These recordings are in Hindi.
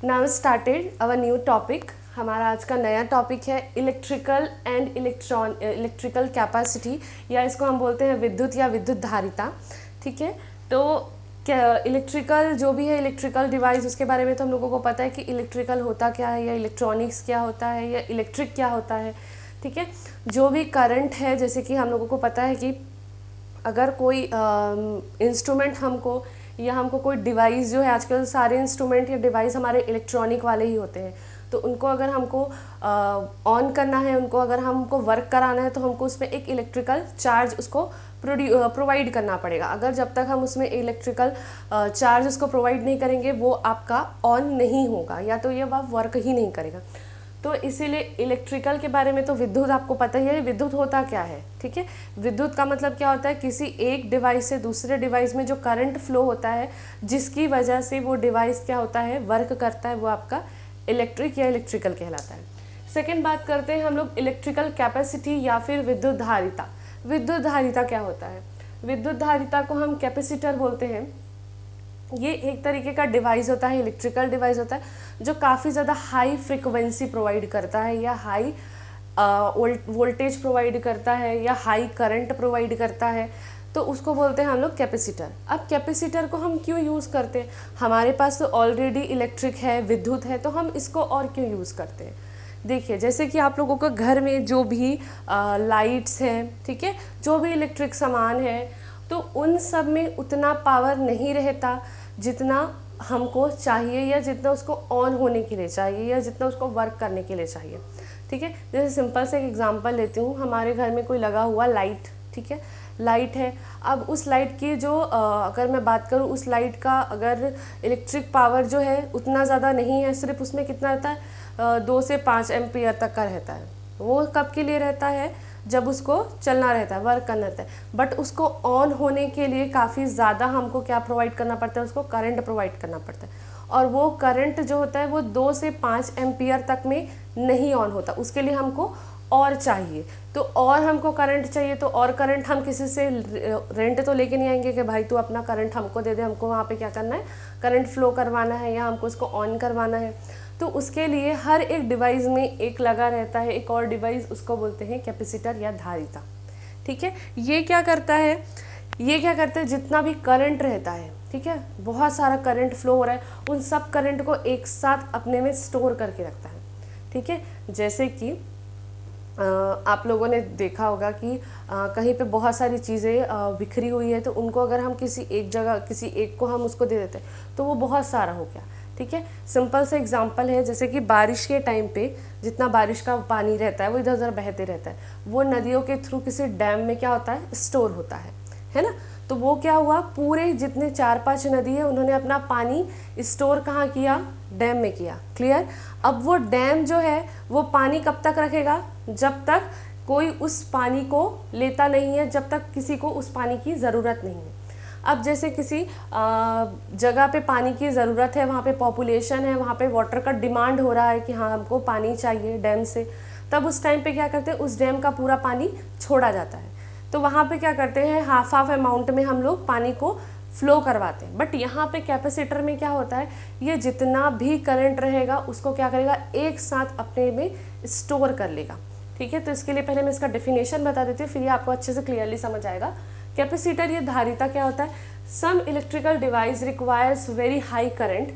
Now started our new topic. हमारा आज का नया टॉपिक है इलेक्ट्रिकल एंड इलेक्ट्रिकल कैपेसिटी, या इसको हम बोलते हैं विद्युत या विद्युत धारिता। ठीक है, तो क्या इलेक्ट्रिकल जो भी है इलेक्ट्रिकल डिवाइस, उसके बारे में तो हम लोगों को पता है कि इलेक्ट्रिकल होता क्या है, या इलेक्ट्रॉनिक्स क्या होता है, या इलेक्ट्रिक क्या होता है। ठीक है, जो भी करंट है, जैसे कि हम लोगों को पता है कि अगर कोई इंस्ट्रूमेंट हमको कोई डिवाइस जो है, आजकल सारे इंस्ट्रूमेंट या डिवाइस हमारे इलेक्ट्रॉनिक वाले ही होते हैं, तो उनको अगर हमको ऑन करना है, उनको अगर हमको वर्क कराना है, तो हमको उसमें एक इलेक्ट्रिकल चार्ज उसको प्रोवाइड करना पड़ेगा। अगर जब तक हम उसमें इलेक्ट्रिकल चार्ज उसको प्रोवाइड नहीं करेंगे, वो आपका ऑन नहीं होगा, या तो ये वह वर्क ही नहीं करेगा। तो इसीलिए इलेक्ट्रिकल के बारे में तो विद्युत आपको पता ही है, विद्युत होता क्या है। ठीक है, विद्युत का मतलब क्या होता है, किसी एक डिवाइस से दूसरे डिवाइस में जो करंट फ्लो होता है, जिसकी वजह से वो डिवाइस क्या होता है, वर्क करता है, वो आपका इलेक्ट्रिक या इलेक्ट्रिकल कहलाता है। सेकेंड बात करते हैं हम लोग इलेक्ट्रिकल कैपेसिटी या फिर विद्युत धारिता। विद्युत धारिता क्या होता है? विद्युत धारिता को हम कैपेसिटर बोलते हैं। ये एक तरीके का डिवाइस होता है, इलेक्ट्रिकल डिवाइस होता है, जो काफ़ी ज़्यादा हाई फ्रिक्वेंसी प्रोवाइड करता है, या हाई वोल्टेज प्रोवाइड करता है, या हाई करंट प्रोवाइड करता है, तो उसको बोलते हैं हम लोग कैपेसिटर। अब कैपेसिटर को हम क्यों यूज़ करते हैं? हमारे पास तो ऑलरेडी इलेक्ट्रिक है, विद्युत है, तो हम इसको और क्यों यूज़ करते हैं? देखिए, जैसे कि आप लोगों को घर में जो भी लाइट्स हैं, ठीक है, जो भी इलेक्ट्रिक सामान है, तो उन सब में उतना पावर नहीं रहता जितना हमको चाहिए, या जितना उसको ऑन होने के लिए चाहिए, या जितना उसको वर्क करने के लिए चाहिए। ठीक है, जैसे सिंपल से एक एग्जांपल लेती हूँ। हमारे घर में कोई लगा हुआ लाइट, ठीक है, लाइट है। अब उस लाइट की जो अगर मैं बात करूँ, उस लाइट का अगर इलेक्ट्रिक पावर जो है उतना ज़्यादा नहीं है, सिर्फ उसमें कितना रहता है 2 से 5 एम्पियर तक का रहता है। वो कब के लिए रहता है? जब उसको चलना रहता है, वर्क करना रहता है। बट उसको ऑन होने के लिए काफ़ी ज़्यादा हमको क्या प्रोवाइड करना पड़ता है, उसको करंट प्रोवाइड करना पड़ता है। और वो करंट जो होता है वो 2 से 5 एम्पियर तक में नहीं ऑन होता, उसके लिए हमको और चाहिए। तो और हमको करंट चाहिए, तो और करंट हम किसी से रेंट तो लेके नहीं आएंगे कि भाई तू अपना करंट हमको दे दे, हमको वहाँ पे क्या करना है, करंट फ्लो करवाना है, या हमको उसको ऑन करवाना है। तो उसके लिए हर एक डिवाइस में एक लगा रहता है एक और डिवाइस, उसको बोलते हैं कैपेसिटर या धारिता। ठीक है, ये क्या करता है, जितना भी करंट रहता है, ठीक है, बहुत सारा करंट फ्लो हो रहा है, उन सब करंट को एक साथ अपने में स्टोर करके रखता है। ठीक है, जैसे कि आप लोगों ने देखा होगा कि कहीं पे बहुत सारी चीज़ें बिखरी हुई है, तो उनको अगर हम किसी एक जगह, किसी एक को हम उसको दे देते हैं, तो वो बहुत सारा हो गया। ठीक है, सिंपल से एग्जांपल है, जैसे कि बारिश के टाइम पे जितना बारिश का पानी रहता है वो इधर उधर बहते रहता है, वो नदियों के थ्रू किसी डैम में क्या होता है, स्टोर होता है ना। तो वो क्या हुआ, पूरे जितने 4-5 नदी है, उन्होंने अपना पानी स्टोर कहाँ किया, डैम में किया। क्लियर? अब वो डैम जो है वो पानी कब तक रखेगा, जब तक कोई उस पानी को लेता नहीं है, जब तक किसी को उस पानी की ज़रूरत नहीं है। अब जैसे किसी जगह पे पानी की ज़रूरत है, वहाँ पे पॉपुलेशन है, वहाँ पे वाटर का डिमांड हो रहा है कि हाँ हमको पानी चाहिए डैम से, तब उस टाइम पे क्या करते हैं, उस डैम का पूरा पानी छोड़ा जाता है। तो वहाँ पे क्या करते हैं, हाफ अमाउंट में हम लोग पानी को फ्लो करवाते हैं। बट यहाँ पे कैपेसिटर में क्या होता है, ये जितना भी करंट रहेगा उसको क्या करेगा, एक साथ अपने में स्टोर कर लेगा। ठीक है, तो इसके लिए पहले मैं इसका डेफिनेशन बता देती हूँ, फिर ये आपको अच्छे से क्लियरली समझ आएगा। कैपेसिटर ये धारिता क्या होता है, some electrical device requires very high current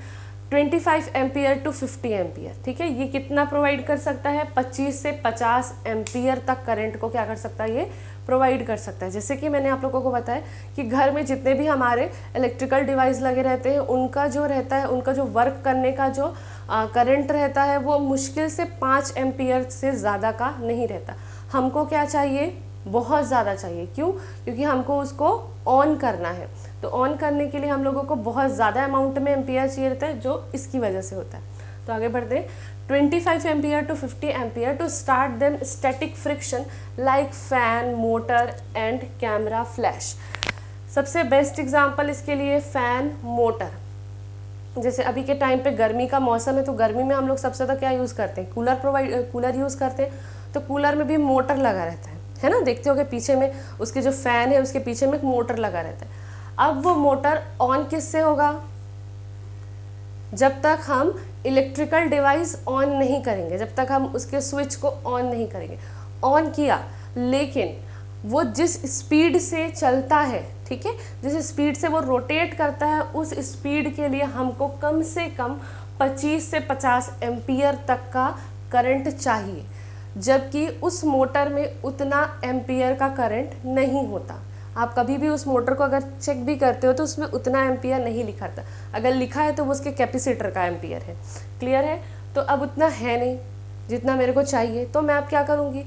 25 ampere to 50 ampere. ठीक है, ये कितना प्रोवाइड कर सकता है, 25 से 50 एम्पियर तक करंट को क्या कर सकता है, ये प्रोवाइड कर सकता है। जैसे कि मैंने आप लोगों को बताया कि घर में जितने भी हमारे इलेक्ट्रिकल डिवाइस लगे रहते हैं, उनका जो रहता है, उनका जो वर्क करने का जो करंट रहता है, वो मुश्किल से 5 एम्पियर से ज़्यादा का नहीं रहता। हमको क्या चाहिए, बहुत ज़्यादा चाहिए। क्यों? क्योंकि हमको उसको ऑन करना है, तो ऑन करने के लिए हम लोगों को बहुत ज़्यादा अमाउंट में एम्पियर चाहिए रहता है, जो इसकी वजह से होता है। तो आगे बढ़ते हैं। 25 ampere to 50 ampere to start them static friction like fan, motor and camera flash. सबसे बेस्ट एग्जाम्पल इसके लिए फैन, मोटर। जैसे अभी के टाइम पे गर्मी का मौसम है, तो गर्मी में हम लोग सबसे ज़्यादा क्या यूज़ करते हैं, कूलर यूज़ करते हैं। तो कूलर में भी मोटर लगा रहता है ना, देखते हो कि पीछे में उसके जो फ़ैन है उसके पीछे में एक मोटर लगा रहता है। अब वो मोटर ऑन किससे होगा, जब तक हम इलेक्ट्रिकल डिवाइस ऑन नहीं करेंगे जब तक हम उसके स्विच को ऑन नहीं करेंगे। ऑन किया, लेकिन वो जिस स्पीड से चलता है, ठीक है, जिस स्पीड से वो रोटेट करता है, उस स्पीड के लिए हमको कम से कम 25 से 50 एम्पियर तक का करंट चाहिए, जबकि उस मोटर में उतना एम्पियर का करंट नहीं होता। आप कभी भी उस मोटर को अगर चेक भी करते हो तो उसमें उतना एम्पियर नहीं लिखा था, अगर लिखा है तो वो उसके कैपेसिटर का एम्पियर है। क्लियर है? तो अब उतना है नहीं जितना मेरे को चाहिए, तो मैं अब क्या करूँगी,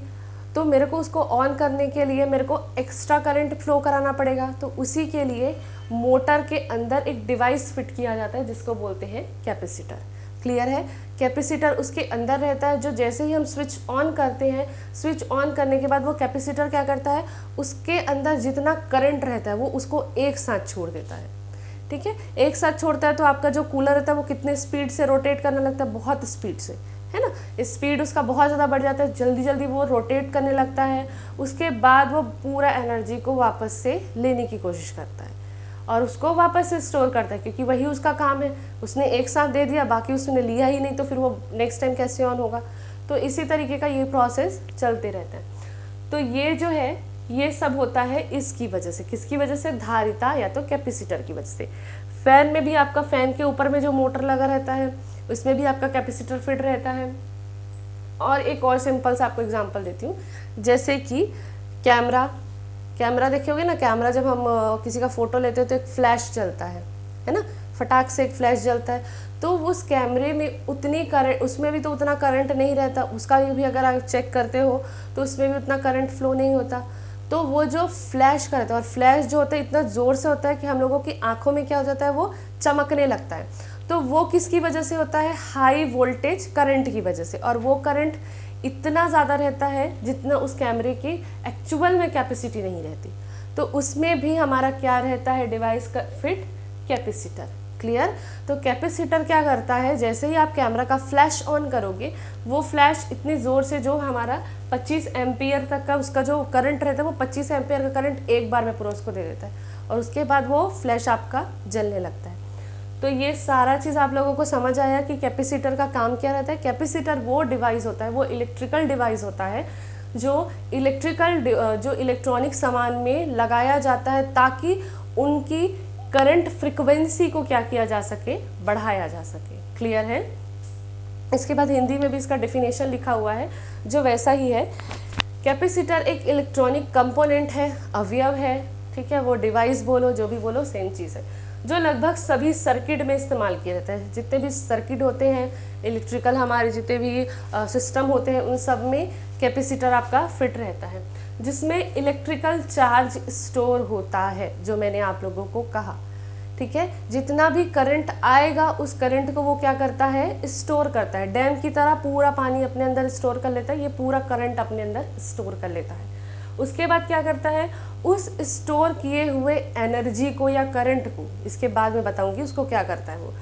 तो मेरे को उसको ऑन करने के लिए मेरे को एक्स्ट्रा करंट फ्लो कराना पड़ेगा। तो उसी के लिए मोटर के अंदर एक डिवाइस फिट किया जाता है जिसको बोलते हैं कैपेसिटर। क्लियर है? कैपेसिटर उसके अंदर रहता है, जो जैसे ही हम स्विच ऑन करते हैं, स्विच ऑन करने के बाद वो कैपेसिटर क्या करता है, उसके अंदर जितना करंट रहता है वो उसको एक साथ छोड़ देता है। ठीक है, एक साथ छोड़ता है तो आपका जो कूलर रहता है वो कितने स्पीड से रोटेट करने लगता है, बहुत स्पीड से, है ना। स्पीड उसका बहुत ज़्यादा बढ़ जाता है, जल्दी जल्दी वो रोटेट करने लगता है। उसके बाद वो पूरा एनर्जी को वापस से लेने की कोशिश करता है और उसको वापस से स्टोर करता है, क्योंकि वही उसका काम है। उसने एक साथ दे दिया, बाकी उसने लिया ही नहीं, तो फिर वो नेक्स्ट टाइम कैसे ऑन होगा। तो इसी तरीके का ये प्रोसेस चलते रहता है। तो ये जो है ये सब होता है इसकी वजह से, किसकी वजह से, धारिता या तो कैपेसिटर की वजह से। फैन में भी आपका फैन के ऊपर में जो मोटर लगा रहता है उसमें भी आपका कैपेसिटर फिट रहता है। और एक और सिंपल सा आपको एग्जांपल देती हूँ, जैसे कि कैमरा देखे होगे ना, कैमरा जब हम किसी का फोटो लेते हैं तो एक फ्लैश जलता है ना, फटाक से एक फ्लैश जलता है। तो उस कैमरे में उतनी करंट, उसमें भी तो उतना करंट नहीं रहता, उसका भी अगर आप चेक करते हो तो उसमें भी उतना करंट फ्लो नहीं होता। तो वो जो फ्लैश करता है, और फ्लैश जो होता है इतना ज़ोर से होता है कि हम लोगों की आंखों में क्या हो जाता है, वो चमकने लगता है। तो वो किसकी वजह से होता है, हाई वोल्टेज करंट की वजह से। और वो करंट इतना ज़्यादा रहता है जितना उस कैमरे की एक्चुअल में कैपेसिटी नहीं रहती। तो उसमें भी हमारा क्या रहता है, डिवाइस का फिट कैपेसिटर। क्लियर? तो कैपेसिटर क्या करता है, जैसे ही आप कैमरा का फ्लैश ऑन करोगे, वो फ्लैश इतनी ज़ोर से, जो हमारा 25 एम्पियर तक का उसका जो करंट रहता है, वो 25 एम्पियर का करंट एक बार में पूरा उसको दे देता है, और उसके बाद वो फ्लैश आपका जलने लगता है। तो ये सारा चीज़ आप लोगों को समझ आया कि कैपेसिटर का काम क्या रहता है। कैपेसिटर वो डिवाइस होता है, वो इलेक्ट्रिकल डिवाइस होता है जो इलेक्ट्रॉनिक सामान में लगाया जाता है, ताकि उनकी करंट फ्रिक्वेंसी को क्या किया जा सके, बढ़ाया जा सके। क्लियर है? इसके बाद हिंदी में भी इसका डेफिनेशन लिखा हुआ है जो वैसा ही है। कैपेसिटर एक इलेक्ट्रॉनिक कंपोनेंट है, अवयव है, ठीक है, वो डिवाइस बोलो जो भी बोलो सेम चीज़ है, जो लगभग सभी सर्किट में इस्तेमाल किया जाता है। जितने भी सर्किट होते हैं इलेक्ट्रिकल, हमारे जितने भी सिस्टम होते हैं, उन सब में कैपेसिटर आपका फिट रहता है, जिसमें इलेक्ट्रिकल चार्ज स्टोर होता है, जो मैंने आप लोगों को कहा। ठीक है, जितना भी करंट आएगा उस करंट को वो क्या करता है, स्टोर करता है। डैम की तरह पूरा पानी अपने अंदर स्टोर कर लेता है, ये पूरा करंट अपने अंदर स्टोर कर लेता है। उसके बाद क्या करता है, उस स्टोर किए हुए एनर्जी को या करंट को, इसके बाद में बताऊंगी उसको क्या करता है वो।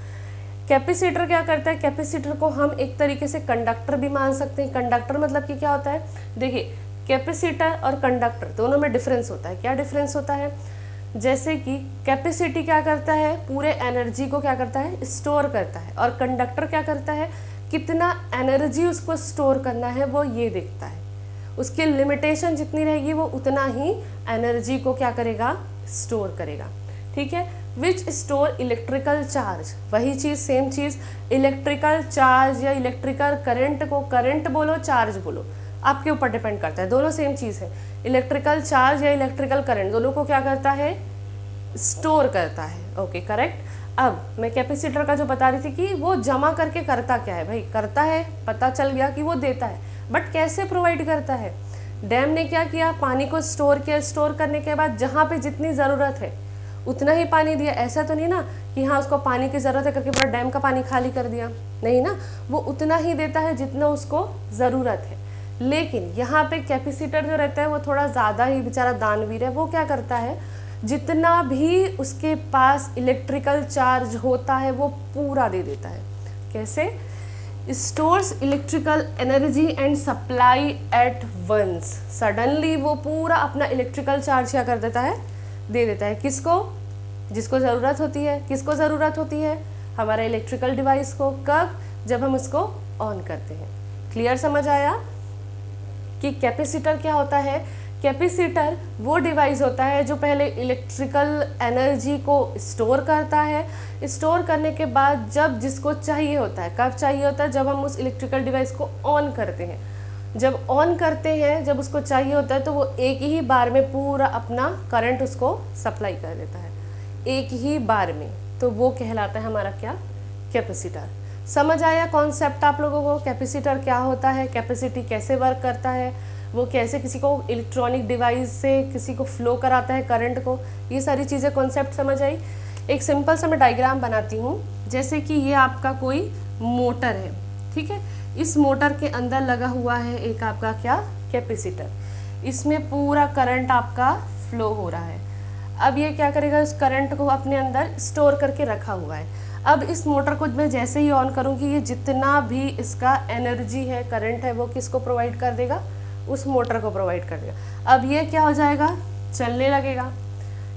कैपेसिटर क्या करता है, कैपेसिटर को हम एक तरीके से कंडक्टर भी मान सकते हैं। कंडक्टर मतलब कि क्या होता है, देखिए कैपेसिटर और कंडक्टर दोनों में डिफरेंस होता है। क्या डिफरेंस होता है, जैसे कि कैपेसिटी क्या करता है, पूरे एनर्जी को क्या करता है, स्टोर करता है, और कंडक्टर क्या करता है, कितना एनर्जी उसको स्टोर करना है वो ये देखता है। उसकी लिमिटेशन जितनी रहेगी वो उतना ही एनर्जी को क्या करेगा, स्टोर करेगा। ठीक है, विच स्टोर इलेक्ट्रिकल चार्ज, वही चीज़ सेम चीज़, इलेक्ट्रिकल चार्ज या इलेक्ट्रिकल करंट को करंट बोलो चार्ज बोलो, आपके ऊपर डिपेंड करता है, दोनों सेम चीज़ है। इलेक्ट्रिकल चार्ज या इलेक्ट्रिकल करंट दोनों को क्या करता है, स्टोर करता है। Okay correct. अब मैं कैपेसिटर का जो बता रही थी कि वो जमा करके करता क्या है, भाई करता है, पता चल गया कि वो देता है, बट कैसे प्रोवाइड करता है। डैम ने क्या किया, पानी को स्टोर किया, स्टोर करने के बाद जहाँ पे जितनी ज़रूरत है उतना ही पानी दिया। ऐसा तो नहीं ना कि हाँ उसको पानी की ज़रूरत है करके पूरा डैम का पानी खाली कर दिया, नहीं ना, वो उतना ही देता है जितना उसको ज़रूरत है। लेकिन यहाँ पे कैपेसिटर जो रहता है वो थोड़ा ज़्यादा ही बेचारा दानवीर है। वो क्या करता है, जितना भी उसके पास इलेक्ट्रिकल चार्ज होता है वो पूरा दे देता है। कैसे, stores electrical energy and supply at once. Suddenly वो पूरा अपना इलेक्ट्रिकल चार्ज क्या कर देता है, दे देता है। किसको, जिसको ज़रूरत होती है। किसको ज़रूरत होती है, हमारे इलेक्ट्रिकल डिवाइस को। कब, जब हम उसको ऑन करते हैं। क्लियर समझ आया कि कैपेसिटर क्या होता है? कैपेसिटर वो डिवाइस होता है जो पहले इलेक्ट्रिकल एनर्जी को स्टोर करता है। स्टोर करने के बाद जब जिसको चाहिए होता है, कब चाहिए होता है? जब हम उस इलेक्ट्रिकल डिवाइस को ऑन करते हैं। जब ऑन करते हैं, जब उसको चाहिए होता है, तो वो एक ही बार में पूरा अपना करंट उसको सप्लाई कर देता है, एक ही बार में। तो वो कहलाता है हमारा क्या? कैपेसिटर। समझ आया कॉन्सेप्ट आप लोगों को? कैपेसिटर क्या होता है, कैपेसिटी कैसे वर्क करता है, वो कैसे किसी को इलेक्ट्रॉनिक डिवाइस से किसी को फ्लो कराता है करंट को, ये सारी चीज़ें कॉन्सेप्ट समझ आई। एक सिंपल सा मैं डायग्राम बनाती हूँ। जैसे कि ये आपका कोई मोटर है, ठीक है। इस मोटर के अंदर लगा हुआ है एक आपका क्या? कैपेसिटर। इसमें पूरा करंट आपका फ्लो हो रहा है। अब ये क्या करेगा? उस करंट को अपने अंदर स्टोर करके रखा हुआ है। अब इस मोटर को मैं जैसे ही ऑन करूँगी, ये जितना भी इसका एनर्जी है, करंट है, वो किसको प्रोवाइड कर देगा? उस मोटर को प्रोवाइड कर देगा। अब ये क्या हो जाएगा? चलने लगेगा।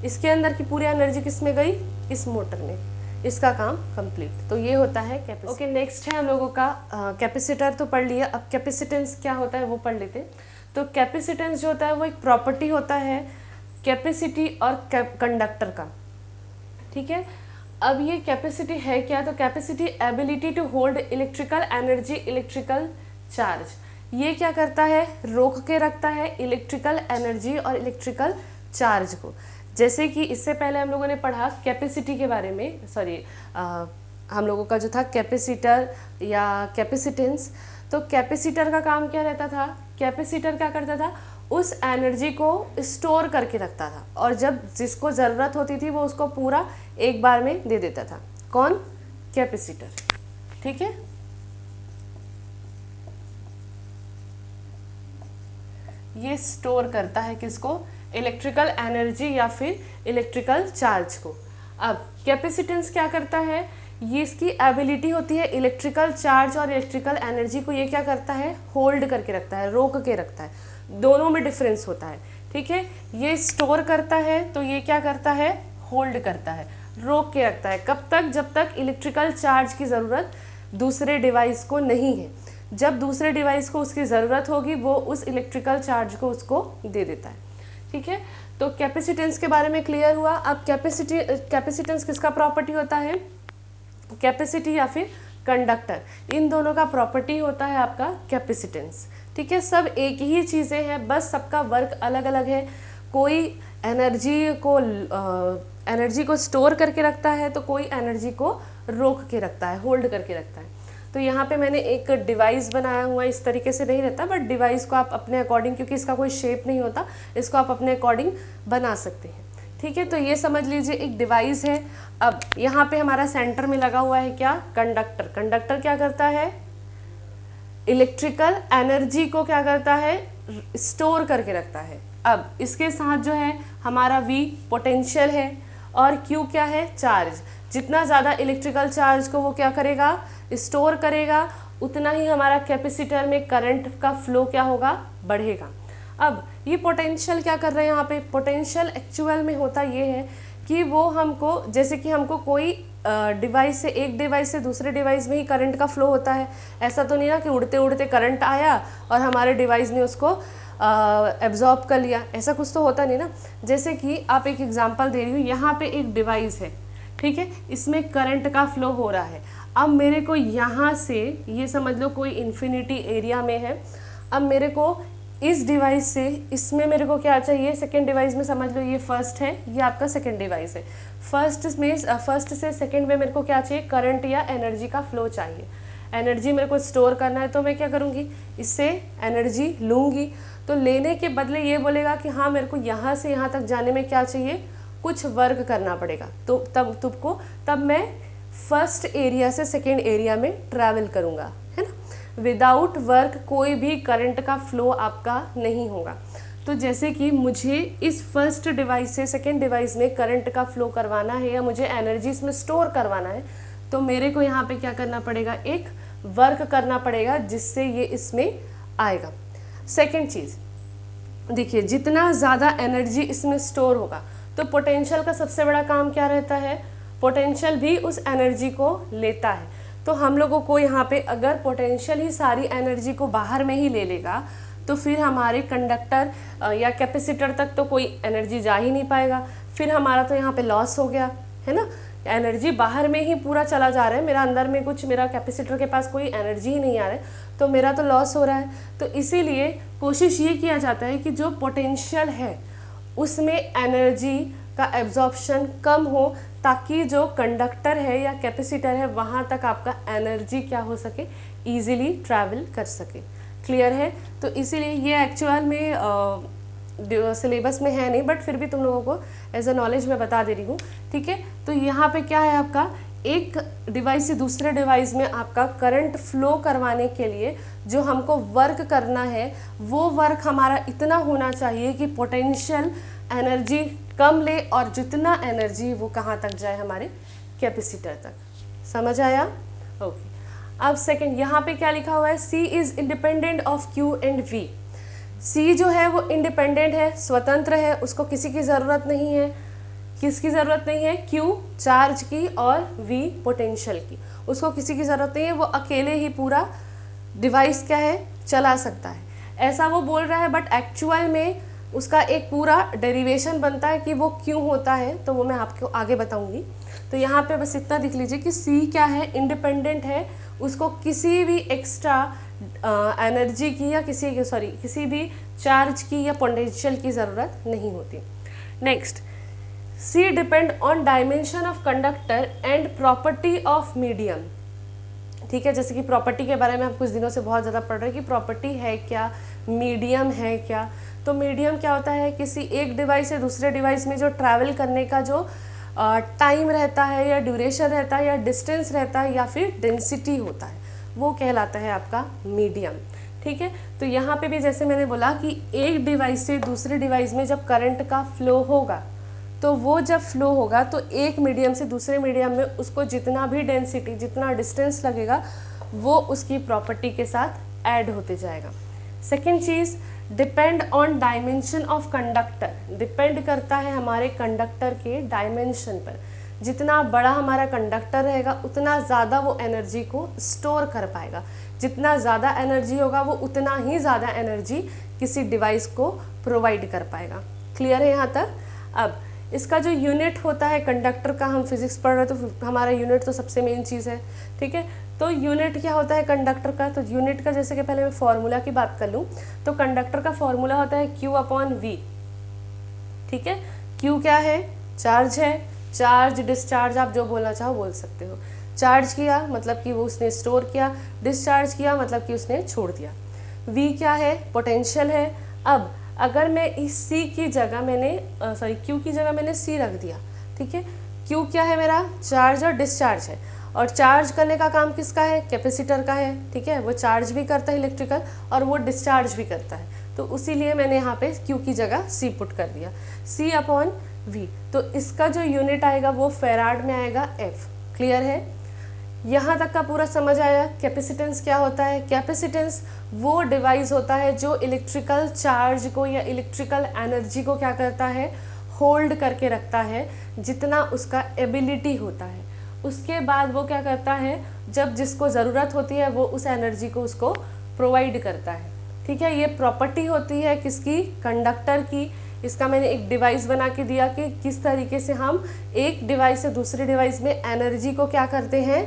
इसके अंदर की पूरी एनर्जी किस में गई? इस मोटर में। इसका काम कंप्लीट। तो ये होता है कैपेसिटर। ओके, नेक्स्ट है हम लोगों का कैपेसिटर तो पढ़ लिया। अब कैपेसिटेंस क्या होता है वो पढ़ लेते हैं। तो कैपेसिटेंस जो होता है वो एक प्रॉपर्टी होता है कैपेसिटी और कंडक्टर का, ठीक है। अब ये कैपेसिटी है क्या? तो capacity ability to hold electrical energy, electrical charge. ये क्या करता है? रोक के रखता है इलेक्ट्रिकल एनर्जी और इलेक्ट्रिकल चार्ज को। जैसे कि इससे पहले हम लोगों ने पढ़ा कैपेसिटी के बारे में, हम लोगों का जो था कैपेसिटर या कैपेसिटेंस। तो कैपेसिटर का काम क्या रहता था? कैपेसिटर क्या करता था? उस एनर्जी को स्टोर करके रखता था, और जब जिसको ज़रूरत होती थी वो उसको पूरा एक बार में दे देता था। कौन? कैपेसिटर, ठीक है। ये स्टोर करता है किसको? इलेक्ट्रिकल एनर्जी या फिर इलेक्ट्रिकल चार्ज को। अब कैपेसिटेंस क्या करता है? ये इसकी एबिलिटी होती है इलेक्ट्रिकल चार्ज और इलेक्ट्रिकल एनर्जी को ये क्या करता है? होल्ड करके रखता है, रोक के रखता है। दोनों में डिफरेंस होता है, ठीक है। ये स्टोर करता है, तो ये क्या करता है? होल्ड करता है, रोक के रखता है। कब तक? जब तक इलेक्ट्रिकल चार्ज की ज़रूरत दूसरे डिवाइस को नहीं है। जब दूसरे डिवाइस को उसकी ज़रूरत होगी, वो उस इलेक्ट्रिकल चार्ज को उसको दे देता है, ठीक है। तो कैपेसिटेंस के बारे में क्लियर हुआ। अब कैपेसिटेंस किसका प्रॉपर्टी होता है? कैपेसिटी या फिर कंडक्टर, इन दोनों का प्रॉपर्टी होता है आपका कैपेसिटेंस, ठीक है। सब एक ही चीज़ें हैं, बस सबका वर्क अलग अलग है। कोई एनर्जी को स्टोर करके रखता है, तो कोई एनर्जी को रोक के रखता है, होल्ड करके रखता है। तो यहाँ पे मैंने एक डिवाइस बनाया हुआ है, इस तरीके से नहीं रहता, बट डिवाइस को आप अपने अकॉर्डिंग, क्योंकि इसका कोई शेप नहीं होता, इसको आप अपने अकॉर्डिंग बना सकते हैं, ठीक है। तो ये समझ लीजिए एक डिवाइस है। अब यहाँ पे हमारा सेंटर में लगा हुआ है क्या? कंडक्टर। कंडक्टर क्या करता है? इलेक्ट्रिकल एनर्जी को क्या करता है? स्टोर करके रखता है। अब इसके साथ जो है हमारा V पोटेंशियल है, और Q क्या है? चार्ज। जितना ज़्यादा इलेक्ट्रिकल चार्ज को वो क्या करेगा? स्टोर करेगा, उतना ही हमारा कैपेसिटर में करंट का फ्लो क्या होगा? बढ़ेगा। अब ये पोटेंशियल क्या कर रहे हैं यहाँ पे? पोटेंशियल एक्चुअल में होता ये है कि वो हमको, जैसे कि हमको कोई डिवाइस से, एक डिवाइस से दूसरे डिवाइस में ही करंट का फ्लो होता है। ऐसा तो नहीं ना कि उड़ते उड़ते करंट आया और हमारे डिवाइस ने उसको एब्जॉर्ब कर लिया, ऐसा कुछ तो होता नहीं ना। जैसे कि आप एक एग्जांपल दे रही हूँ, यहाँ पे एक डिवाइस है, ठीक है, इसमें करंट का फ्लो हो रहा है। अब मेरे को यहाँ से, ये समझ लो कोई इन्फिनिटी एरिया में है, अब मेरे को इस डिवाइस से, इसमें मेरे को क्या चाहिए? सेकेंड डिवाइस में समझ लो ये फर्स्ट है, ये आपका सेकेंड डिवाइस है। फर्स्ट से सेकेंड में मेरे को क्या चाहिए? करंट या एनर्जी का फ्लो चाहिए। एनर्जी मेरे को स्टोर करना है, तो मैं क्या करूँगी? इससे एनर्जी लूँगी। तो लेने के बदले ये बोलेगा कि हाँ मेरे को यहाँ से यहाँ तक जाने में क्या चाहिए? कुछ वर्क करना पड़ेगा। तो तब मैं फर्स्ट एरिया से सेकेंड एरिया में ट्रैवल करूँगा, है ना। विदाउट वर्क कोई भी करंट का फ्लो आपका नहीं होगा। तो जैसे कि मुझे इस फर्स्ट डिवाइस से सेकेंड डिवाइस में करंट का फ्लो करवाना है, या मुझे एनर्जी इसमें स्टोर करवाना है, तो मेरे को यहाँ पे क्या करना पड़ेगा? एक वर्क करना पड़ेगा, जिससे ये इसमें आएगा। सेकेंड चीज़ देखिए, जितना ज़्यादा एनर्जी इसमें स्टोर होगा, तो पोटेंशियल का सबसे बड़ा काम क्या रहता है? पोटेंशियल भी उस एनर्जी को लेता है। तो हम लोगों को यहाँ पे अगर पोटेंशियल ही सारी एनर्जी को बाहर में ही ले लेगा तो फिर हमारे कंडक्टर या कैपेसिटर तक तो कोई एनर्जी जा ही नहीं पाएगा, फिर हमारा तो यहाँ पे लॉस हो गया, है ना। एनर्जी बाहर में ही पूरा चला जा रहा है, मेरा अंदर में कुछ, मेरा कैपेसिटर के पास कोई एनर्जी ही नहीं आ रहा है, तो मेरा तो लॉस हो रहा है। तो इसीलिए कोशिश ये किया जाता है कि जो पोटेंशियल है उसमें एनर्जी का एब्जॉर्प्शन कम हो, ताकि जो कंडक्टर है या कैपेसिटर है वहाँ तक आपका एनर्जी क्या हो सके, ईजिली ट्रैवल कर सके। क्लियर है। तो इसीलिए ये एक्चुअल में सिलेबस में है नहीं, बट फिर भी तुम लोगों को एज अ नॉलेज मैं बता दे रही हूँ, ठीक है। तो यहाँ पे क्या है, आपका एक डिवाइस से दूसरे डिवाइस में आपका करंट फ्लो करवाने के लिए जो हमको वर्क करना है वो वर्क हमारा इतना होना चाहिए कि पोटेंशियल एनर्जी कम ले और जितना एनर्जी वो कहाँ तक जाए, हमारे कैपेसिटर तक। समझ आया? ओके। अब सेकंड यहाँ पे क्या लिखा हुआ है, C is independent of Q and V। C जो है वो इंडिपेंडेंट है, स्वतंत्र है, उसको किसी की ज़रूरत नहीं है। किसकी ज़रूरत नहीं है? Q चार्ज की और V पोटेंशियल की, उसको किसी की ज़रूरत नहीं है, वो अकेले ही पूरा डिवाइस क्या है चला सकता है। ऐसा वो बोल रहा है, बट एक्चुअल में उसका एक पूरा डेरिवेशन बनता है कि वो क्यों होता है, तो वो मैं आपको आगे बताऊंगी। तो यहाँ पे बस इतना देख लीजिए कि C क्या है, इंडिपेंडेंट है, उसको किसी भी एक्स्ट्रा एनर्जी की या किसी भी चार्ज की या पोटेंशियल की ज़रूरत नहीं होती। Next, C depend on dimension of conductor and property of medium. ठीक है, जैसे कि प्रॉपर्टी के बारे में हम कुछ दिनों से बहुत ज़्यादा पढ़ रहे हैं कि प्रॉपर्टी है क्या, मीडियम है क्या। तो मीडियम क्या होता है, किसी एक डिवाइस से दूसरे डिवाइस में जो ट्रैवल करने का जो टाइम रहता है या ड्यूरेशन रहता है या डिस्टेंस रहता है या फिर डेंसिटी होता है, वो कहलाता है आपका मीडियम। ठीक है, तो यहाँ पे भी जैसे मैंने बोला कि एक डिवाइस से दूसरे डिवाइस में जब करंट का फ्लो होगा, तो वो जब फ्लो होगा तो एक मीडियम से दूसरे मीडियम में उसको जितना भी डेंसिटी, जितना डिस्टेंस लगेगा, वो उसकी प्रॉपर्टी के साथ ऐड होते जाएगा। Second cheese, depend on dimension of conductor. Depend करता है हमारे कंडक्टर के डायमेंशन पर। जितना बड़ा हमारा कंडक्टर रहेगा उतना ज़्यादा वो एनर्जी को स्टोर कर पाएगा। जितना ज़्यादा एनर्जी होगा वो उतना ही ज़्यादा एनर्जी किसी डिवाइस को प्रोवाइड कर पाएगा। क्लियर है यहाँ तक? अब इसका जो यूनिट होता है कंडक्टर का, हम फिजिक्स पढ़ रहे हैं तो हमारा यूनिट तो सबसे मेन चीज़ है। ठीक है, तो यूनिट क्या होता है कंडक्टर का? तो यूनिट का जैसे कि पहले मैं फॉर्मूला की बात कर लूँ तो कंडक्टर का फॉर्मूला होता है Q/V। ठीक है, Q क्या है? चार्ज है। चार्ज डिस्चार्ज आप जो बोलना चाहो बोल सकते हो। चार्ज किया मतलब कि वो उसने स्टोर किया, डिस्चार्ज किया मतलब कि उसने छोड़ दिया। V क्या है? पोटेंशियल है। अब अगर मैं इस C की जगह Q की जगह मैंने C रख दिया, ठीक है, Q क्या है मेरा? चार्ज और डिस्चार्ज है। और चार्ज करने का काम किसका है? कैपेसिटर का है। ठीक है, वो चार्ज भी करता है इलेक्ट्रिकल और वो डिस्चार्ज भी करता है। तो उसीलिए मैंने यहाँ पे Q की जगह C पुट कर दिया, C/V। तो इसका जो यूनिट आएगा वो फेराड में आएगा F। क्लियर है? यहाँ तक का पूरा समझ आया? कैपेसिटेंस क्या होता है? कैपेसिटेंस वो डिवाइस होता है जो इलेक्ट्रिकल चार्ज को या इलेक्ट्रिकल एनर्जी को क्या करता है? होल्ड करके रखता है, जितना उसका एबिलिटी होता है। उसके बाद वो क्या करता है, जब जिसको ज़रूरत होती है वो उस एनर्जी को उसको प्रोवाइड करता है। ठीक है, ये प्रॉपर्टी होती है किसकी? कंडक्टर की। इसका मैंने एक डिवाइस बना के दिया कि किस तरीके से हम एक डिवाइस से दूसरे डिवाइस में एनर्जी को क्या करते हैं?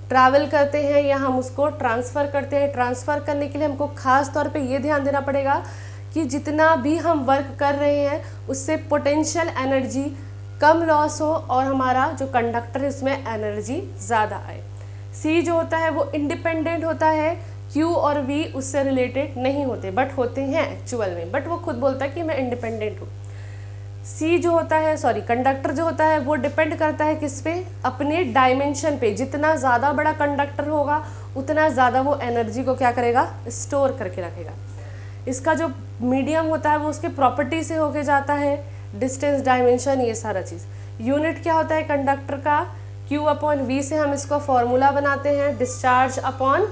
ट्रैवल करते हैं या हम उसको ट्रांसफ़र करते हैं। ट्रांसफ़र करने के लिए हमको ख़ास तौर पे ये ध्यान देना पड़ेगा कि जितना भी हम वर्क कर रहे हैं उससे पोटेंशियल एनर्जी कम लॉस हो और हमारा जो कंडक्टर है उसमें एनर्जी ज़्यादा आए। C जो होता है वो इंडिपेंडेंट होता है, Q और V उससे रिलेटेड नहीं होते, बट होते हैं एक्चुअल में, बट वो खुद बोलता है कि मैं इंडिपेंडेंट हूँ। C जो होता है कंडक्टर जो होता है वो डिपेंड करता है किस पे? अपने डायमेंशन पे। जितना ज़्यादा बड़ा कंडक्टर होगा उतना ज़्यादा वो एनर्जी को क्या करेगा? स्टोर करके रखेगा। इसका जो मीडियम होता है वो उसके प्रॉपर्टी से होके जाता है, डिस्टेंस, डायमेंशन, ये सारा चीज़। यूनिट क्या होता है कंडक्टर का? Q/V से हम इसको फॉर्मूला बनाते हैं, डिस्चार्ज अपॉन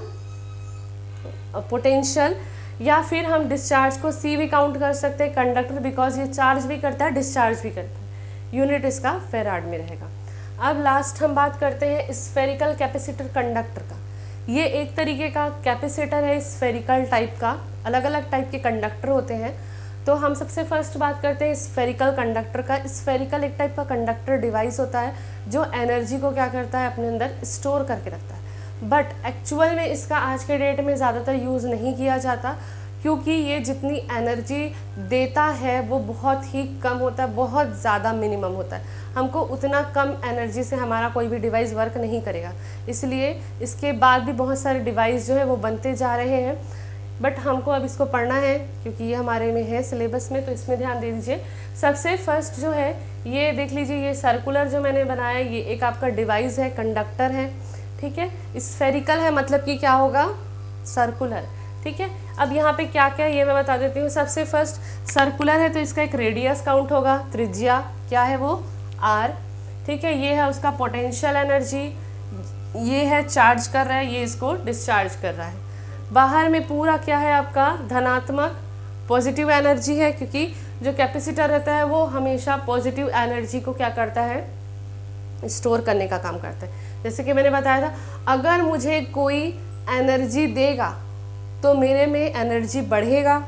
पोटेंशियल, या फिर हम डिस्चार्ज को C भी काउंट कर सकते हैं कंडक्टर, बिकॉज ये चार्ज भी करता है डिस्चार्ज भी करता है। यूनिट इसका फेराड में रहेगा। अब लास्ट हम बात करते हैं स्फेरिकल कैपेसिटर कंडक्टर का। ये एक तरीके का कैपेसिटर है स्फेरिकल टाइप का, अलग अलग टाइप के कंडक्टर होते हैं। तो हम सबसे फर्स्ट बात करते हैं स्फेरिकल कंडक्टर का। स्फेरिकल एक टाइप का कंडक्टर डिवाइस होता है जो एनर्जी को क्या करता है, अपने अंदर स्टोर करके रखता है। बट एक्चुअल में इसका आज के डेट में ज़्यादातर यूज़ नहीं किया जाता, क्योंकि ये जितनी एनर्जी देता है वो बहुत ही कम होता है, बहुत ज़्यादा मिनिमम होता है। हमको उतना कम एनर्जी से हमारा कोई भी डिवाइस वर्क नहीं करेगा। इसलिए इसके बाद भी बहुत सारे डिवाइस जो है वो बनते जा रहे हैं, बट हमको अब इसको पढ़ना है क्योंकि ये हमारे में है सिलेबस में, तो इसमें ध्यान दे दीजिए। सबसे फर्स्ट जो है ये देख लीजिए, ये सर्कुलर जो मैंने बनाया ये एक आपका डिवाइस है, कंडक्टर है, ठीक है। स्फेरिकल है मतलब कि क्या होगा, सर्कुलर, ठीक है। अब यहाँ पे क्या क्या है ये मैं बता देती हूँ। सबसे फर्स्ट सर्कुलर है तो इसका एक रेडियस काउंट होगा, त्रिज्या क्या है वो r, ठीक है। ये है उसका पोटेंशियल एनर्जी, ये है चार्ज कर रहा है, ये इसको डिस्चार्ज कर रहा है। बाहर में पूरा क्या है आपका धनात्मक पॉजिटिव एनर्जी है, क्योंकि जो कैपेसिटर रहता है वो हमेशा पॉजिटिव एनर्जी को क्या करता है, स्टोर करने का काम करता है। जैसे कि मैंने बताया था, अगर मुझे कोई एनर्जी देगा तो मेरे में एनर्जी बढ़ेगा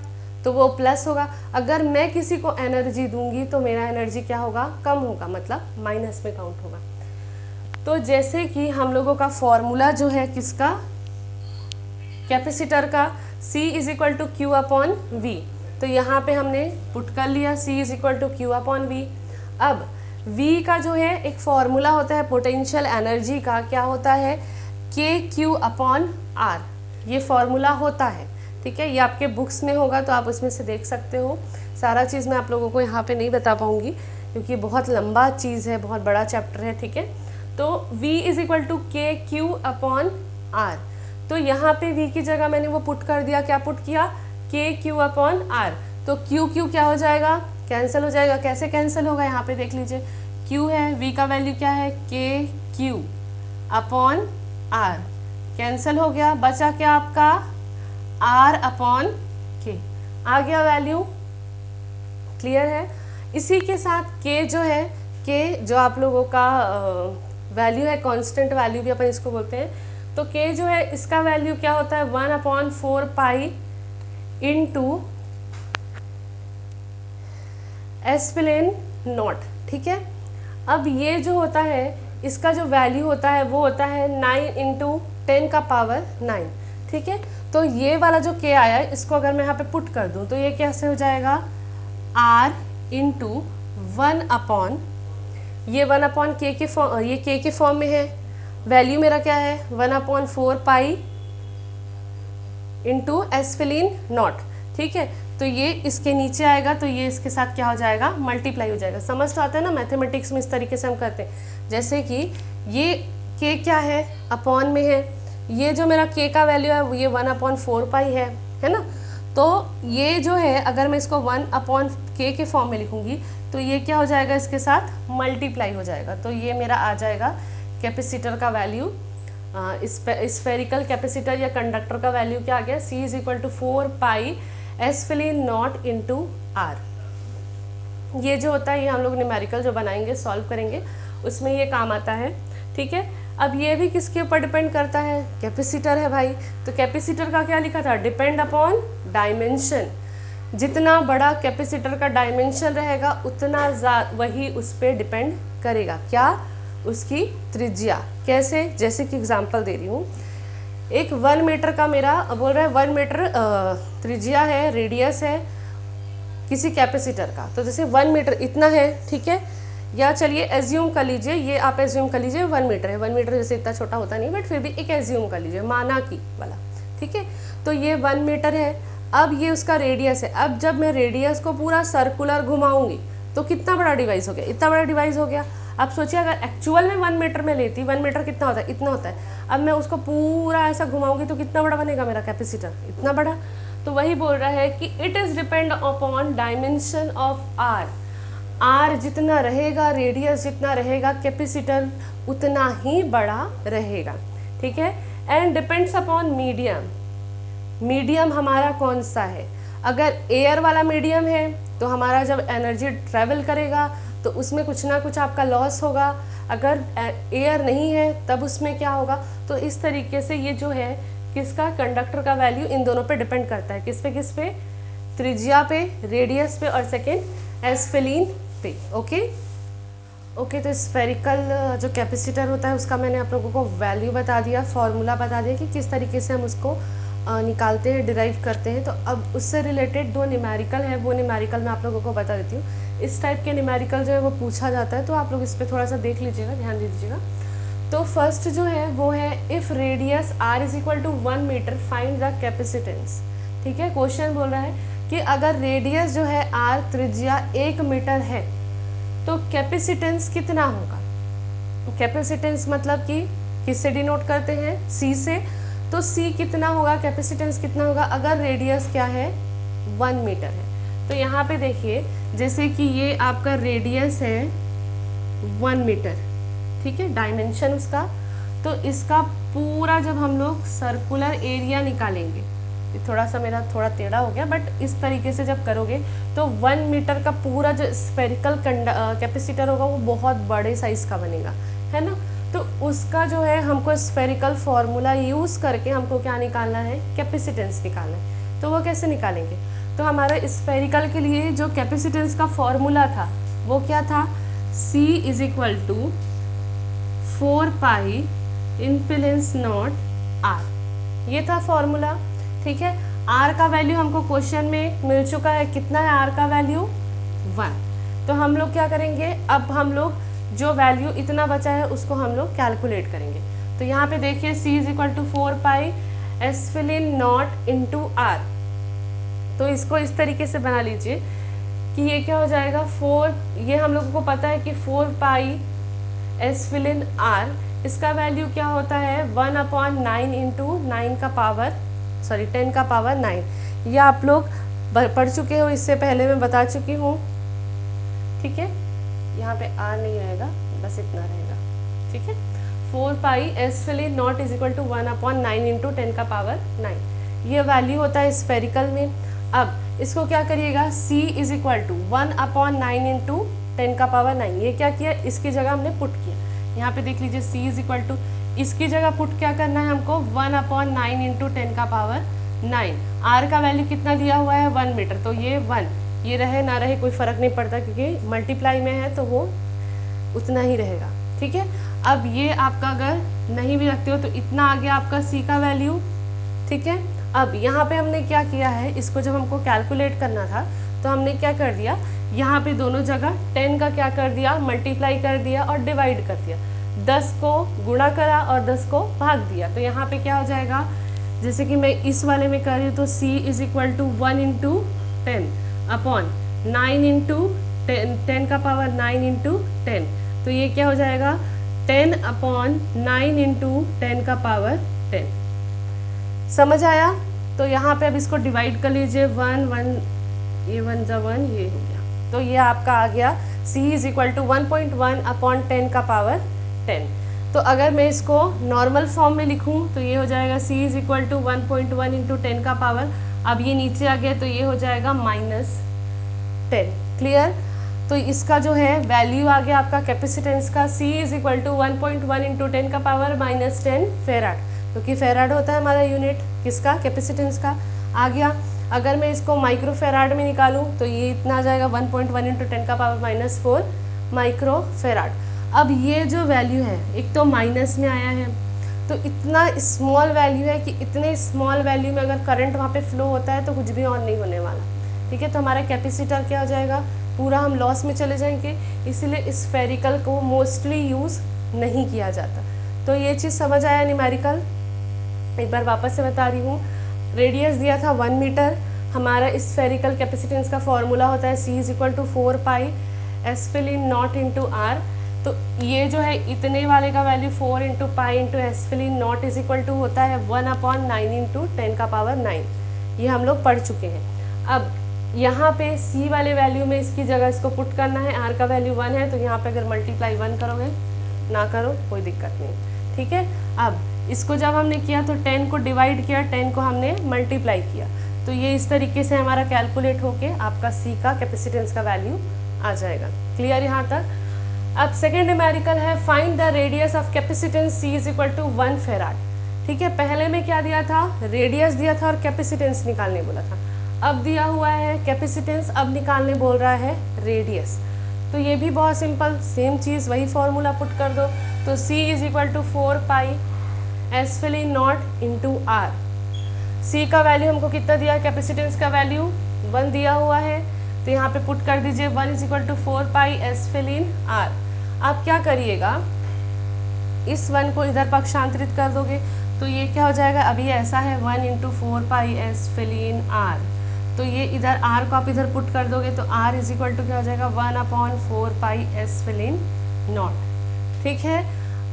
तो वो प्लस होगा, अगर मैं किसी को एनर्जी दूंगी तो मेरा एनर्जी क्या होगा, कम होगा, मतलब माइनस में काउंट होगा। तो जैसे कि हम लोगों का फॉर्मूला जो है किसका, कैपेसिटर का, C is equal to Q upon V, तो यहाँ पे हमने पुट कर लिया C is equal to Q upon V. अब V का जो है एक फॉर्मूला होता है पोटेंशियल एनर्जी का, क्या होता है, के क्यू अपॉन आर, ये फॉर्मूला होता है, ठीक है। ये आपके बुक्स में होगा तो आप उसमें से देख सकते हो। सारा चीज़ मैं आप लोगों को यहाँ पे नहीं बता पाऊँगी क्योंकि बहुत लंबा चीज़ है, बहुत बड़ा चैप्टर है, ठीक है। तो V इज इक्वल टू के क्यू अपॉन आर, तो यहाँ पे V की जगह मैंने वो पुट कर दिया, क्या पुट किया, के क्यू अपॉन आर। तो क्यू क्यू क्या हो जाएगा, कैंसिल हो जाएगा। कैसे कैंसिल होगा, यहाँ पे देख लीजिए, Q है, V का वैल्यू क्या है, के क्यू अपॉन आर, कैंसिल हो गया, बचा क्या आपका R अपॉन के, आ गया वैल्यू, क्लियर है। इसी के साथ K जो है, K जो आप लोगों का वैल्यू है, कांस्टेंट वैल्यू भी अपन इसको बोलते हैं, तो K जो है इसका वैल्यू क्या होता है, 1/4 pi into epsilon naught, ठीक है। अब ये जो होता है इसका जो वैल्यू होता है वो होता है 9 इंटू 10 का पावर 9, ठीक है। तो ये वाला जो K आया है इसको अगर मैं यहाँ पे पुट कर दूँ तो ये कैसे हो जाएगा, R इंटू 1 अपॉन, ये 1 अपॉन K के फॉर्म, ये K के फॉर्म में है, वैल्यू मेरा क्या है 1/4 पाई इंटू एस फिलिन नॉट, ठीक है। तो ये इसके नीचे आएगा तो ये इसके साथ क्या हो जाएगा, मल्टीप्लाई हो जाएगा। समझ तो आता है ना, मैथमेटिक्स में इस तरीके से हम करते हैं। जैसे कि ये K क्या है, अपॉन में है, ये जो मेरा K का वैल्यू है ये 1/4 पाई है ना। तो ये जो है अगर मैं इसको 1/K के फॉर्म में लिखूंगी तो ये क्या हो जाएगा, इसके साथ मल्टीप्लाई हो जाएगा। तो ये मेरा आ जाएगा कैपेसिटर का वैल्यू, स्फेरिकल कैपेसिटर या कंडक्टर का वैल्यू क्या आ गया, C is equal to 4 pi epsilon naught into R. ये जो होता है ये हम लोग न्यूमेरिकल जो बनाएंगे, सॉल्व करेंगे, उसमें ये काम आता है, ठीक है। अब ये भी किसके ऊपर डिपेंड करता है, कैपेसिटर है भाई, तो कैपेसिटर का क्या लिखा था, डिपेंड अपॉन डायमेंशन। जितना बड़ा कैपेसिटर का डायमेंशन रहेगा उतना वही उस पर डिपेंड करेगा, क्या, उसकी त्रिज्या। कैसे, जैसे कि एग्जांपल दे रही हूँ, एक 1 मीटर का मेरा बोल रहा है 1 मीटर त्रिज्या है, रेडियस है किसी कैपेसिटर का, तो जैसे 1 मीटर इतना है, ठीक है। या चलिए एज्यूम कर लीजिए, ये आप एज्यूम कर लीजिए 1 मीटर है, 1 मीटर जैसे इतना छोटा होता नहीं बट फिर भी एक एज्यूम कर लीजिए, माना कि वाला, ठीक है। तो ये 1 मीटर है, अब ये उसका रेडियस है। अब जब मैं रेडियस को पूरा सर्कुलर घुमाऊंगी तो कितना बड़ा डिवाइस हो गया, इतना बड़ा डिवाइस हो गया। अब सोचिए अगर एक्चुअल में 1 मीटर में लेती, 1 मीटर कितना होता है, इतना होता है, अब मैं उसको पूरा ऐसा घुमाऊंगी तो कितना बड़ा बनेगा मेरा कैपेसिटर, इतना बड़ा। तो वही बोल रहा है कि it is depend upon dimension of R, R जितना रहेगा, रेडियस जितना रहेगा, कैपेसिटर उतना ही बड़ा रहेगा, ठीक है। And depends upon medium, medium हमारा कौन सा है, अगर एयर वाला मीडियम है तो हमारा जब एनर्जी ट्रेवल करेगा तो उसमें कुछ ना कुछ आपका लॉस होगा। अगर एयर नहीं है तब उसमें क्या होगा। तो इस तरीके से ये जो है किसका, कंडक्टर का वैल्यू इन दोनों पे डिपेंड करता है। किस पे, त्रिज्या पे, रेडियस पे, और सेकेंड एस्फिलीन पे। ओके, तो स्फेरिकल जो कैपेसिटर होता है उसका मैंने आप लोगों को वैल्यू बता दिया, फॉर्मूला बता दिया कि किस तरीके से हम उसको निकालते हैं, डिराइव करते हैं। तो अब उससे रिलेटेड 2 न्यूमेरिकल है, वो न्यूमेरिकल मैं आप लोगों को बता देती हूँ। इस टाइप के न्यूमेरिकल जो है वो पूछा जाता है, तो आप लोग इस पर थोड़ा सा देख लीजिएगा, ध्यान दे दीजिएगा। तो फर्स्ट जो है वो है if radius r is equal to 1 metre find the capacitance. ठीक है, क्वेश्चन बोल रहा है कि अगर रेडियस जो है r, त्रिज्या 1 मीटर है तो कैपेसिटेंस कितना होगा। कैपेसिटेंस मतलब कि किससे डिनोट करते हैं, c से। तो c कितना होगा, कैपेसिटेंस कितना होगा अगर रेडियस क्या है 1 मीटर है। तो यहाँ पे देखिए जैसे कि ये आपका रेडियस है 1 मीटर, ठीक है, डायमेंशन उसका। तो इसका पूरा जब हम लोग सर्कुलर एरिया निकालेंगे, थोड़ा सा मेरा थोड़ा टेढ़ा हो गया, बट इस तरीके से जब करोगे तो 1 मीटर का पूरा जो स्फेरिकल कैपेसिटर होगा वो बहुत बड़े साइज़ का बनेगा, है ना। तो उसका जो है हमको स्फेरिकल फॉर्मूला यूज़ करके हमको क्या निकालना है, कैपेसिटेंस निकालना है। तो वो कैसे निकालेंगे, तो हमारा स्फेरिकल के लिए जो कैपेसिटेंस का फॉर्मूला था वो क्या था, C is equal to 4 pi impedance naught R, ये था फॉर्मूला। ठीक है, R का वैल्यू हमको क्वेश्चन में मिल चुका है, कितना है R का वैल्यू 1। तो हम लोग क्या करेंगे, अब हम लोग जो वैल्यू इतना बचा है उसको हम लोग कैलकुलेट करेंगे। तो यहाँ पे देखिए C is equal to 4 pi epsilon naught into R। तो इसको इस तरीके से बना लीजिए कि ये क्या हो जाएगा 4, ये हम लोगों को पता है कि 4 पाई एस्फिलिन R, इसका वैल्यू क्या होता है 1/9 इंटू 9 का पावर 10 का पावर 9। ये आप लोग पढ़ चुके हो, इससे पहले मैं बता चुकी हूँ। ठीक है, यहाँ पे R नहीं रहेगा, बस इतना रहेगा। ठीक है, 4 pi epsilon naught is equal to 1/9 into 10 का पावर 9, ये वैल्यू होता है स्फेरिकल में। अब इसको क्या करिएगा, C is equal to 1/9 into 10 का पावर 9, ये क्या किया, इसकी जगह हमने पुट किया। यहाँ पे देख लीजिए C इज इक्वल टू, इसकी जगह पुट क्या करना है हमको 1/9 इंटू 10 का पावर 9। R का वैल्यू कितना दिया हुआ है 1 मीटर, तो ये 1, ये रहे ना रहे कोई फ़र्क नहीं पड़ता क्योंकि मल्टीप्लाई में है तो वो उतना ही रहेगा। ठीक है, अब ये आपका अगर नहीं भी रखते हो तो इतना आ गया आपका C का वैल्यू। ठीक है, अब यहाँ पे हमने क्या किया है, इसको जब हमको कैलकुलेट करना था तो हमने क्या कर दिया, यहाँ पे दोनों जगह 10 का क्या कर दिया, मल्टीप्लाई कर दिया और डिवाइड कर दिया। 10 को गुणा करा और 10 को भाग दिया। तो यहाँ पे क्या हो जाएगा, जैसे कि मैं इस वाले में कर रही हूँ तो C is equal to 1 into 10 upon 9 into 10 का पावर 9 इंटू 10। तो ये क्या हो जाएगा 10/9 इंटू 10 का पावर 10। समझ आया। तो यहाँ पे अब इसको डिवाइड कर लीजिए, 1 1, ये 1 जा 1, ये हो गया। तो ये आपका आ गया C इज इक्वल टू 1.1/10 का पावर 10। तो अगर मैं इसको नॉर्मल फॉर्म में लिखूं तो ये हो जाएगा C is equal to 1.1 into 10 का पावर, अब ये नीचे आ गया तो ये हो जाएगा -10। क्लियर। तो इसका जो है वैल्यू आ गया आपका कैपेसिटेंस का, C is equal to 1.1 into 10 का पावर -10 फेराड, क्योंकि फेराड होता है हमारा यूनिट किसका, कैपेसिटेंस का। आ गया। अगर मैं इसको माइक्रो फेराड में निकालूं तो ये इतना आ जाएगा 1.1 इंटू 10 का पावर -4 माइक्रो फेराड। अब ये जो वैल्यू है एक तो माइनस में आया है, तो इतना स्मॉल वैल्यू है कि इतने स्मॉल वैल्यू में अगर करंट वहाँ पे फ्लो होता है तो कुछ भी ऑन नहीं होने वाला। ठीक है, तो हमारा कैपेसिटर क्या हो जाएगा, पूरा हम लॉस में चले जाएंगे, इसीलिए स्फेरिकल को मोस्टली यूज़ नहीं किया जाता। तो ये चीज़ समझ आया न्यूमेरिकल। एक बार वापस से बता रही हूँ, रेडियस दिया था 1 मीटर, हमारा स्फेरिकल कैपेसिटेंस का फॉर्मूला होता है C is equal to 4 pi epsilon naught into R। तो ये जो है इतने वाले का value 4 into pi into epsilon naught is equal to होता है 1/9 इंटू 10 का पावर 9। ये हम लोग पढ़ चुके हैं। अब यहाँ पे C वाले वैल्यू में इसकी जगह इसको पुट करना है, R का वैल्यू 1 है तो यहाँ पे अगर मल्टीप्लाई 1 करोगे, ना करो कोई दिक्कत नहीं। ठीक है, अब इसको जब हमने किया तो 10 को डिवाइड किया, 10 को हमने मल्टीप्लाई किया, तो ये इस तरीके से हमारा कैलकुलेट होके आपका C का कैपेसिटेंस का वैल्यू आ जाएगा। क्लियर यहाँ तक? अब सेकेंड न्यूमेरिकल है, find the radius of capacitance C is equal to 1 farad. ठीक है, पहले में क्या दिया था, रेडियस दिया था और कैपेसिटेंस निकालने बोला था। अब दिया हुआ है कैपेसिटेंस, अब निकालने बोल रहा है रेडियस। तो ये भी बहुत सिंपल, सेम चीज़, वही फॉर्मूला पुट कर दो। तो C is equal to 4 pi epsilon naught into R. C का वैल्यू हमको कितना दिया, कैपेसिटेंस का वैल्यू 1 दिया हुआ है, तो यहाँ पे पुट कर दीजिए 1 is equal to 4 pi epsilon R. आप क्या करिएगा, इस 1 को इधर पक्षांतरित कर दोगे तो ये क्या हो जाएगा, अभी ऐसा है 1 into 4 pi epsilon R, तो ये इधर r को आप इधर पुट कर दोगे तो r इज इक्वल टू क्या हो जाएगा 1/4 pi epsilon not. ठीक है,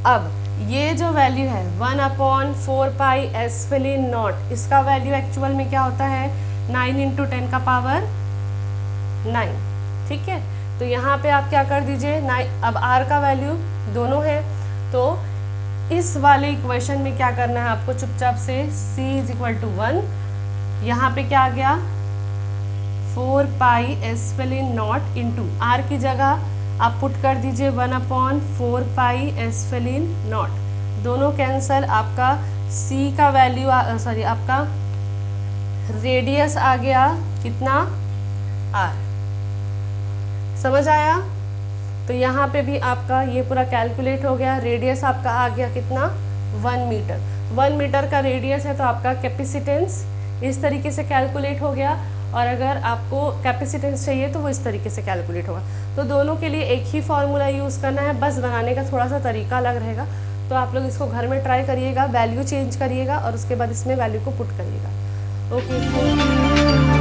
अब ये जो वैल्यू है 1/4 pi epsilon not, इसका वैल्यू एक्चुअल में क्या होता है 9 इंटू 10 का पावर 9। ठीक है, तो यहाँ पे आप क्या कर दीजिए 9, अब r का वैल्यू दोनों है, तो इस वाले इक्वेशन में क्या करना है आपको, चुपचाप से c इज इक्वल टू 1, यहाँ पे क्या आ गया 4 pi epsilon naught into r की जगह आप पुट कर दीजिए 1/4 pi epsilon naught, दोनों कैंसल, आपका c का वैल्यू सॉरी आपका रेडियस आ गया कितना r। समझ आया? तो यहाँ पे भी आपका ये पूरा कैलकुलेट हो गया, रेडियस आपका आ गया कितना 1 मीटर। 1 मीटर का रेडियस है तो आपका कैपेसिटेंस इस तरीके से कैलकुलेट हो गया, और अगर आपको कैपेसिटेंस चाहिए तो वो इस तरीके से कैलकुलेट होगा। तो दोनों के लिए एक ही फार्मूला यूज़ करना है, बस बनाने का थोड़ा सा तरीका अलग रहेगा। तो आप लोग इसको घर में ट्राई करिएगा, वैल्यू चेंज करिएगा और उसके बाद इसमें वैल्यू को पुट करिएगा। ओके।